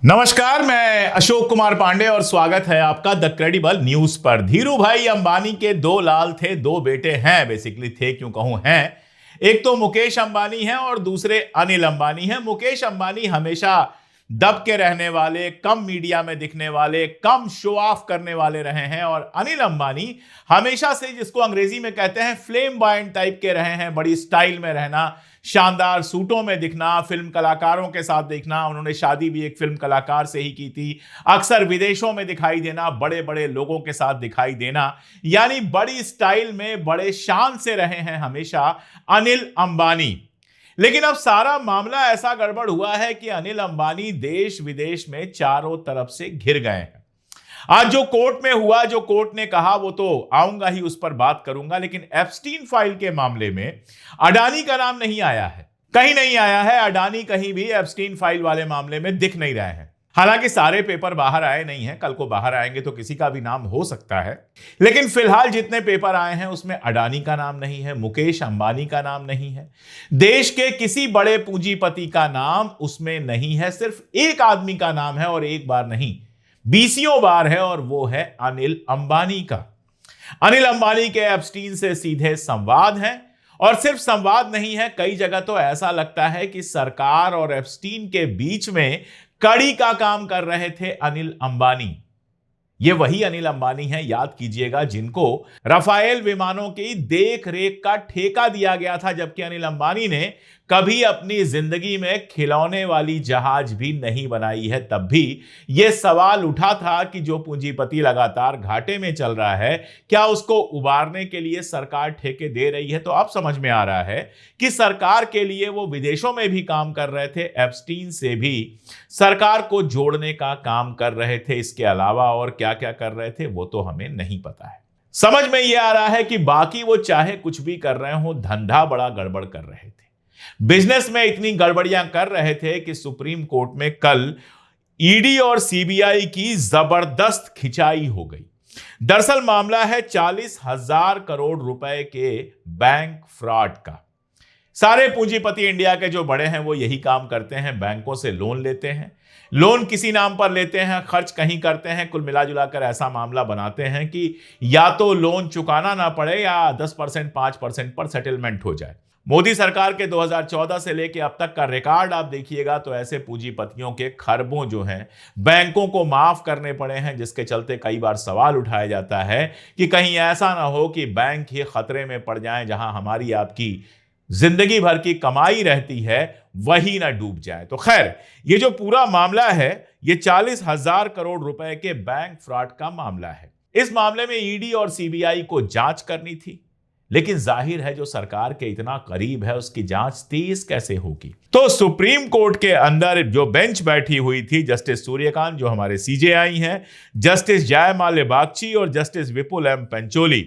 नमस्कार, मैं अशोक कुमार पांडे और स्वागत है आपका द क्रेडिबल न्यूज पर। धीरू भाई अंबानी के दो लाल थे, दो बेटे हैं। बेसिकली थे क्यों कहूं हैं। एक तो मुकेश अंबानी है और दूसरे अनिल अंबानी है। मुकेश अंबानी हमेशा दब के रहने वाले, कम मीडिया में दिखने वाले, कम शो ऑफ करने वाले रहे हैं। और अनिल अंबानी हमेशा से जिसको अंग्रेजी में कहते हैं फ्लेम बॉयंट टाइप के रहे हैं। बड़ी स्टाइल में रहना, शानदार सूटों में दिखना, फिल्म कलाकारों के साथ दिखना। उन्होंने शादी भी एक फिल्म कलाकार से ही की थी। अक्सर विदेशों में दिखाई देना, बड़े बड़े लोगों के साथ दिखाई देना, यानी बड़ी स्टाइल में, बड़े शान से रहे हैं हमेशा अनिल अंबानी। लेकिन अब सारा मामला ऐसा गड़बड़ हुआ है कि अनिल अंबानी देश विदेश में चारों तरफ से घिर गए हैं। आज जो कोर्ट में हुआ, जो कोर्ट ने कहा, वो तो आऊंगा ही, उस पर बात करूंगा। लेकिन एप्स्टीन फाइल के मामले में अडानी का नाम नहीं आया है, कहीं नहीं आया है। अडानी कहीं भी एप्स्टीन फाइल वाले मामले में दिख नहीं रहे हैं। हालांकि सारे पेपर बाहर आए नहीं हैं, कल को बाहर आएंगे तो किसी का भी नाम हो सकता है। लेकिन फिलहाल जितने पेपर आए हैं उसमें अडानी का नाम नहीं है, मुकेश अंबानी का नाम नहीं है, देश के किसी बड़े पूंजीपति का नाम उसमें नहीं है। सिर्फ एक आदमी का नाम है, और एक बार नहीं, बीसियों बार है, और वो है अनिल अंबानी का। अनिल अंबानी के एप्स्टीन से सीधे संवाद हैं, और सिर्फ संवाद नहीं है, कई जगह तो ऐसा लगता है कि सरकार और एप्स्टीन के बीच में कड़ी का काम कर रहे थे अनिल अंबानी। ये वही अनिल अंबानी हैं, याद कीजिएगा, जिनको राफेल विमानों की देख रेख का ठेका दिया गया था, जबकि अनिल अंबानी ने कभी अपनी जिंदगी में खिलौने वाली जहाज भी नहीं बनाई है। तब भी यह सवाल उठा था कि जो पूंजीपति लगातार घाटे में चल रहा है, क्या उसको उबारने के लिए सरकार ठेके दे रही है। तो अब समझ में आ रहा है कि सरकार के लिए वो विदेशों में भी काम कर रहे थे, एप्स्टीन से भी सरकार को जोड़ने का काम कर रहे थे। इसके अलावा और क्या क्या कर रहे थे वो तो हमें नहीं पता है। समझ में यह आ रहा है कि बाकी वो चाहे कुछ भी कर रहे हो, धंधा बड़ा गड़बड़ कर रहे थे, बिजनेस में इतनी गड़बड़ियां कर रहे थे कि सुप्रीम कोर्ट में कल ईडी और सीबीआई की जबरदस्त खिंचाई हो गई। दरअसल मामला है 40,000 करोड़ रुपए के बैंक फ्रॉड का। सारे पूंजीपति इंडिया के जो बड़े हैं वो यही काम करते हैं, बैंकों से लोन लेते हैं, लोन किसी नाम पर लेते हैं, खर्च कहीं करते हैं, कुल मिला जुलाकर ऐसा मामला बनाते हैं कि या तो लोन चुकाना ना पड़े या 10% 5% पर सेटलमेंट हो जाए। मोदी सरकार के 2014 से लेकर अब तक का रिकॉर्ड आप देखिएगा तो ऐसे पूंजीपतियों के खरबों जो हैं बैंकों को माफ करने पड़े हैं, जिसके चलते कई बार सवाल उठाया जाता है कि कहीं ऐसा ना हो कि बैंक ही खतरे में पड़ जाएं, जहां हमारी आपकी जिंदगी भर की कमाई रहती है वही ना डूब जाए। तो खैर, ये जो पूरा मामला है, ये 40,000 करोड़ रुपए के बैंक फ्रॉड का मामला है। इस मामले में ईडी और सीबीआई को जांच करनी थी, लेकिन जाहिर है जो सरकार के इतना करीब है उसकी जांच तेज कैसे होगी। तो सुप्रीम कोर्ट के अंदर जो बेंच बैठी हुई थी, जस्टिस सूर्यकांत जो हमारे सीजेआई हैं, जस्टिस जयमाल्य बागची और जस्टिस विपुल एम पंचोली,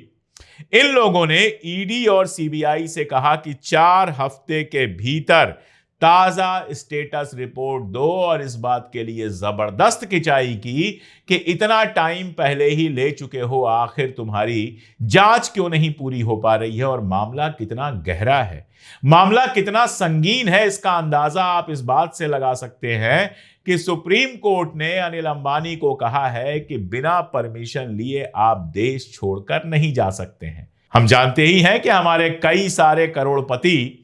इन लोगों ने ईडी और सीबीआई से कहा कि 4 हफ्ते के भीतर ताजा स्टेटस रिपोर्ट दो, और इस बात के लिए जबरदस्त खिंचाई की कि इतना टाइम पहले ही ले चुके हो, आखिर तुम्हारी जांच क्यों नहीं पूरी हो पा रही है, और मामला कितना गहरा है, मामला कितना संगीन है, इसका अंदाजा आप इस बात से लगा सकते हैं कि सुप्रीम कोर्ट ने अनिल अंबानी को कहा है कि बिना परमिशन लिए आप देश छोड़कर नहीं जा सकते हैं। हम जानते ही हैं कि हमारे कई सारे करोड़पति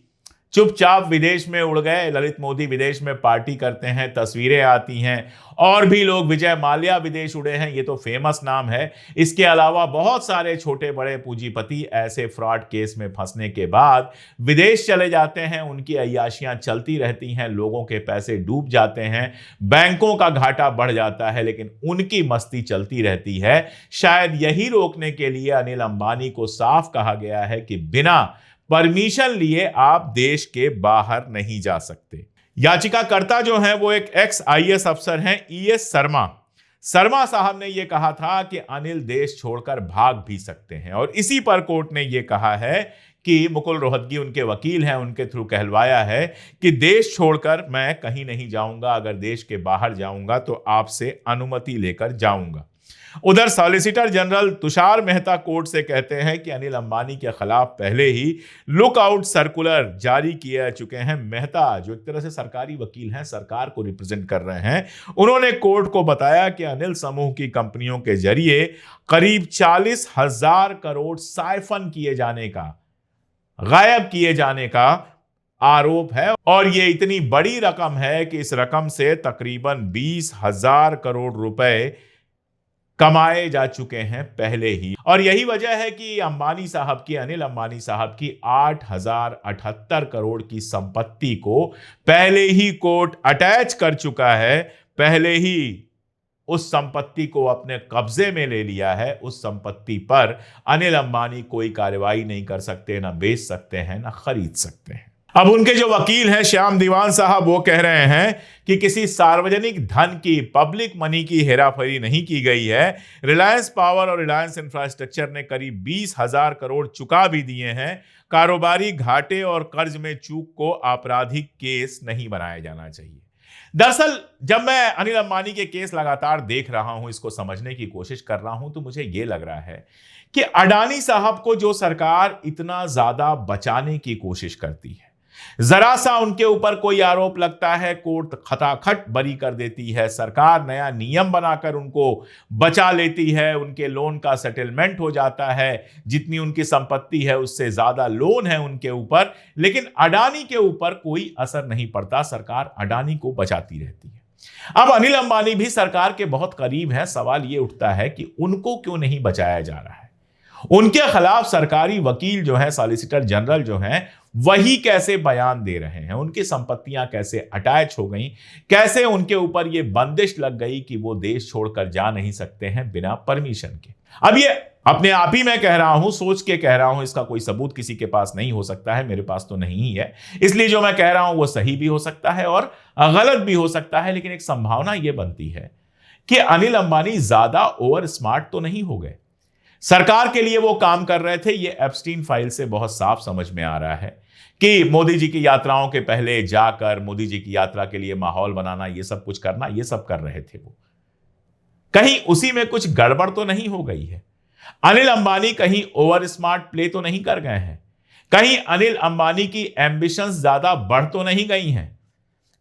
चुपचाप विदेश में उड़ गए। ललित मोदी विदेश में पार्टी करते हैं, तस्वीरें आती हैं, और भी लोग, विजय माल्या विदेश उड़े हैं, ये तो फेमस नाम है। इसके अलावा बहुत सारे छोटे बड़े पूंजीपति ऐसे फ्रॉड केस में फंसने के बाद विदेश चले जाते हैं, उनकी अय्याशियां चलती रहती हैं, लोगों के पैसे डूब जाते हैं, बैंकों का घाटा बढ़ जाता है, लेकिन उनकी मस्ती चलती रहती है। शायद यही रोकने के लिए अनिल अंबानी को साफ कहा गया है कि बिना परमिशन लिए आप देश के बाहर नहीं जा सकते। याचिकाकर्ता जो हैं वो एक एक्स आईएएस अफसर हैं, ईएस शर्मा साहब ने यह कहा था कि अनिल देश छोड़कर भाग भी सकते हैं, और इसी पर कोर्ट ने यह कहा है कि मुकुल रोहतगी उनके वकील हैं, उनके थ्रू कहलवाया है कि देश छोड़कर मैं कहीं नहीं जाऊंगा, अगर देश के बाहर जाऊंगा तो आपसे अनुमति लेकर जाऊंगा। उधर solicitor general Tushar Mehta court से कहते हैं कि अनिल अंबानी के खिलाफ पहले ही लुकआउट सर्कुलर जारी किए जा चुके हैं। मेहता, जो एक तरह से सरकारी वकील हैं, सरकार को रिप्रेजेंट कर रहे हैं, उन्होंने कोर्ट को बताया कि अनिल समूह की कंपनियों के जरिए करीब 40,000 करोड़ साइफन किए जाने का, गायब किए जाने का आरोप है। और यह इतनी बड़ी रकम है कि इस रकम से तकरीबन 20,000 करोड़ रुपए कमाए जा चुके हैं पहले ही। और यही वजह है कि अंबानी साहब की, अनिल अंबानी साहब की 8,078 करोड़ की संपत्ति को पहले ही कोर्ट अटैच कर चुका है, पहले ही उस संपत्ति को अपने कब्जे में ले लिया है। उस संपत्ति पर अनिल अंबानी कोई कार्रवाई नहीं कर सकते, ना बेच सकते हैं, ना खरीद सकते हैं। अब उनके जो वकील हैं श्याम दीवान साहब, वो कह रहे हैं कि किसी सार्वजनिक धन की, पब्लिक मनी की हेराफेरी नहीं की गई है। रिलायंस पावर और रिलायंस इंफ्रास्ट्रक्चर ने करीब 20,000 करोड़ चुका भी दिए हैं। कारोबारी घाटे और कर्ज में चूक को आपराधिक केस नहीं बनाया जाना चाहिए। दरअसल जब मैं अनिल अंबानी के केस लगातार देख रहा हूं, इसको समझने की कोशिश कर रहा हूं, तो मुझे यह लग रहा है कि अडानी साहब को जो सरकार इतना ज्यादा बचाने की कोशिश करती है, जरा सा उनके ऊपर कोई आरोप लगता है, कोर्ट खटाखट बरी कर देती है, सरकार नया नियम बनाकर उनको बचा लेती है, उनके लोन का सेटलमेंट हो जाता है, जितनी उनकी संपत्ति है उससे ज्यादा लोन है उनके ऊपर, लेकिन अडानी के ऊपर कोई असर नहीं पड़ता, सरकार अडानी को बचाती रहती है। अब अनिल अंबानी भी सरकार के बहुत करीब हैं, सवाल यह उठता है कि उनको क्यों नहीं बचाया जा रहा है। उनके खिलाफ सरकारी वकील जो है, सॉलिसिटर जनरल जो हैं, वही कैसे बयान दे रहे हैं, उनकी संपत्तियां कैसे अटैच हो गई, कैसे उनके ऊपर यह बंदिश लग गई कि वो देश छोड़कर जा नहीं सकते हैं बिना परमिशन के। अब ये अपने आप ही मैं कह रहा हूं, सोच के कह रहा हूं, इसका कोई सबूत किसी के पास नहीं हो सकता है, मेरे पास तो नहीं ही है, इसलिए जो मैं कह रहा हूं वो सही भी हो सकता है और गलत भी हो सकता है। लेकिन एक संभावना यह बनती है कि अनिल अंबानी ज्यादा ओवर स्मार्ट तो नहीं हो गए। सरकार के लिए वो काम कर रहे थे, ये एप्स्टीन फाइल से बहुत साफ समझ में आ रहा है कि मोदी जी की यात्राओं के पहले जाकर मोदी जी की यात्रा के लिए माहौल बनाना, ये सब कुछ करना, ये सब कर रहे थे वो। कहीं उसी में कुछ गड़बड़ तो नहीं हो गई है? अनिल अंबानी कहीं ओवर स्मार्ट प्ले तो नहीं कर गए हैं? कहीं अनिल अंबानी की एम्बिशंस ज्यादा बढ़ तो नहीं गई हैं?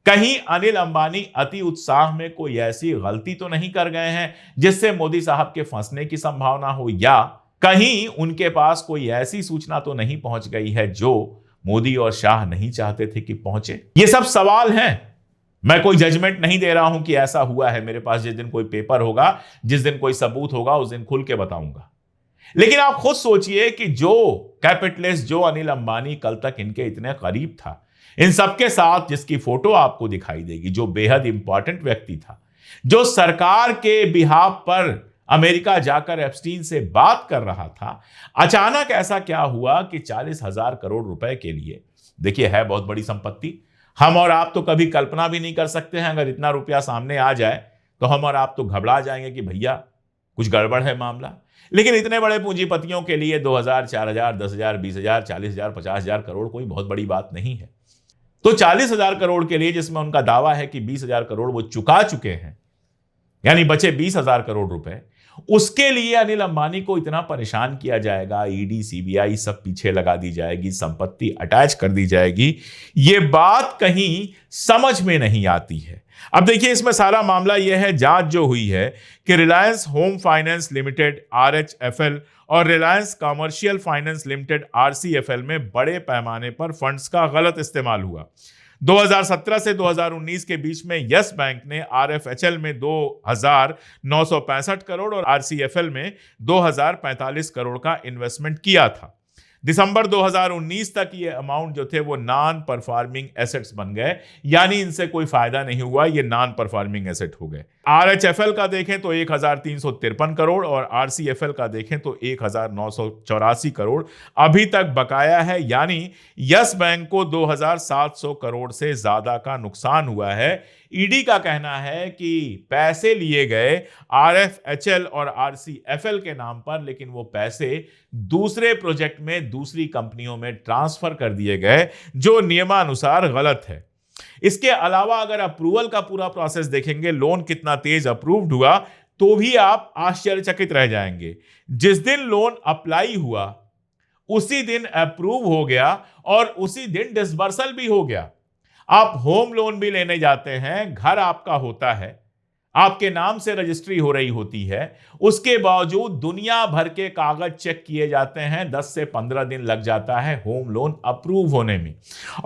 कहीं अनिल अंबानी अति उत्साह में कोई ऐसी गलती तो नहीं कर गए हैं जिससे मोदी साहब के फंसने की संभावना हो, या कहीं उनके पास कोई ऐसी सूचना तो नहीं पहुंच गई है जो मोदी और शाह नहीं चाहते थे कि पहुंचे? ये सब सवाल हैं। मैं कोई जजमेंट नहीं दे रहा हूं कि ऐसा हुआ है। मेरे पास जिस दिन कोई पेपर होगा, जिस दिन कोई सबूत होगा, उस दिन खुल के बताऊंगा। लेकिन आप खुद सोचिए कि जो कैपिटलिस्ट, जो अनिल अंबानी कल तक इनके इतने करीब था, इन सबके साथ जिसकी फोटो आपको दिखाई देगी, जो बेहद इंपॉर्टेंट व्यक्ति था, जो सरकार के बिहाफ पर अमेरिका जाकर एप्स्टीन से बात कर रहा था, अचानक ऐसा क्या हुआ कि 40,000 करोड़ रुपए के लिए, देखिए है बहुत बड़ी संपत्ति, हम और आप तो कभी कल्पना भी नहीं कर सकते हैं। अगर इतना रुपया सामने आ जाए तो हम और आप तो घबरा जाएंगे कि भैया कुछ गड़बड़ है मामला। लेकिन इतने बड़े पूंजीपतियों के लिए 2,000, 4,000, 10,000, 20,000, 40,000, 50,000 करोड़ कोई बहुत बड़ी बात नहीं है। तो 40,000 करोड़ के लिए, जिसमें उनका दावा है कि 20,000 करोड़ वो चुका चुके हैं, यानी बचे 20,000 करोड़ रुपए, उसके लिए अनिल अंबानी को इतना परेशान किया जाएगा, ईडी, सीबीआई सब पीछे लगा दी जाएगी, संपत्ति अटैच कर दी जाएगी, ये बात कहीं समझ में नहीं आती है। अब देखिए, इसमें सारा मामला यह है, जांच जो हुई है कि Reliance home finance limited RHFL और Reliance commercial finance limited RCFL में बड़े पैमाने पर फंड्स का गलत इस्तेमाल हुआ। 2017 से 2019 के बीच में यस बैंक ने RFHL में 2,965 करोड़ और RCFL में 2,045 करोड़ का इन्वेस्टमेंट किया था। दिसंबर 2019 तक ये अमाउंट जो थे वो नॉन परफॉर्मिंग एसेट्स बन गए, यानी इनसे कोई फायदा नहीं हुआ, ये नॉन परफॉर्मिंग एसेट हो गए। RHFL का देखें तो 1,353 करोड़ और RCFL का देखें तो 1,984 करोड़ अभी तक बकाया है, यानी यस बैंक को 2,700 करोड़ से ज्यादा का नुकसान हुआ है। ईडी का कहना है कि पैसे लिए गए RFHL और RCFL के नाम पर, लेकिन वो पैसे दूसरे प्रोजेक्ट में, दूसरी कंपनियों में ट्रांसफर कर दिए गए, जो नियमानुसार गलत है। इसके अलावा अगर अप्रूवल का पूरा प्रोसेस देखेंगे, लोन कितना तेज अप्रूव्ड हुआ, तो भी आप आश्चर्यचकित रह जाएंगे। जिस दिन लोन अप्लाई हुआ उसी दिन अप्रूव हो गया और उसी दिन डिसबर्सल भी हो गया। आप होम लोन भी लेने जाते हैं, घर आपका होता है, आपके नाम से रजिस्ट्री हो रही होती है, उसके बावजूद दुनिया भर के कागज चेक किए जाते हैं, 10 से 15 दिन लग जाता है होम लोन अप्रूव होने में।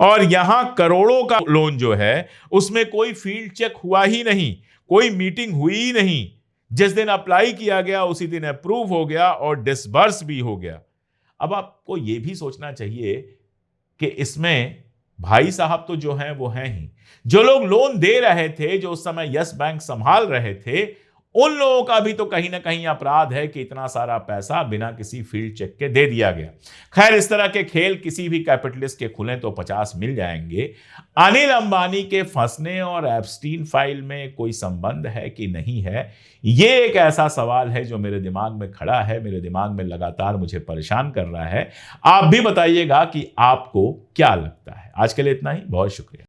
और यहां करोड़ों का लोन जो है उसमें कोई फील्ड चेक हुआ ही नहीं, कोई मीटिंग हुई ही नहीं। जिस दिन अप्लाई किया गया उसी दिन अप्रूव हो गया और डिसबर्स भी हो गया। अब आपको यह भी सोचना चाहिए कि इसमें भाई साहब तो जो हैं वो हैं ही, जो लोग लोन दे रहे थे, जो उस समय यस बैंक संभाल रहे थे, उन लोगों का भी तो कहीं ना कहीं अपराध है कि इतना सारा पैसा बिना किसी फील्ड चेक के दे दिया गया। खैर, इस तरह के खेल किसी भी कैपिटलिस्ट के खुले तो 50 मिल जाएंगे। अनिल अंबानी के फंसने और एप्स्टीन फाइल में कोई संबंध है कि नहीं है, ये एक ऐसा सवाल है जो मेरे दिमाग में खड़ा है, मेरे दिमाग में लगातार मुझे परेशान कर रहा है। आप भी बताइएगा कि आपको क्या लगता है। आज के लिए इतना ही, बहुत शुक्रिया।